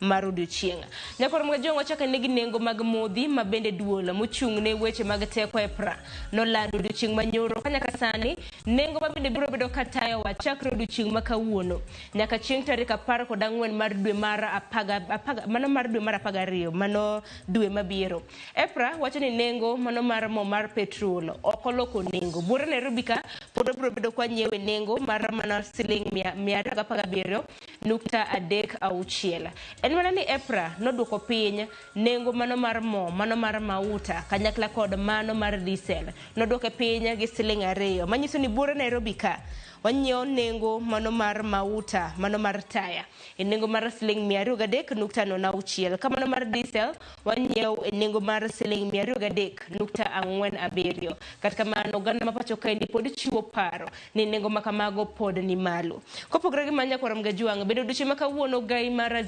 mar odiochieng'. Nyakoro mga jongo chaka negi nengo mag modhi mabende duola mochung' ne weche mag teko EPRA nolando odiochieng' manyoro kanyaka sani nengo mabende biro bedo katayo wa chakre odiochieng' makawuono nyaka chieng' tarik 14 mar dwe mar apagariyo mano dwe mabiro. EPRA wacho ni nengo mano mar mo mar petrol okoloko nengo bura Nairobi ka pod biro bedo kwa nyiewe nengo mar mana siling 217.36. En mana ni EPRA noduoko piny nengo mano mar mo mano mar mauta kanyakla kod mano mar diesel noduoko piny gi siling 2 manyiso ni bura Nairobi ka wanyiewo nengo mano mar mauta mano mar taya nengo mar siling 203.06 kama mano mar diesel wanyiewo nengo mar siling 203.47. Katika mano ganda mapacho kaendi pod chiwo paro ni nengo makamago pod ni malo kopogore gi manya kwa mgajuang bedo duche makawuono gai mar Azimio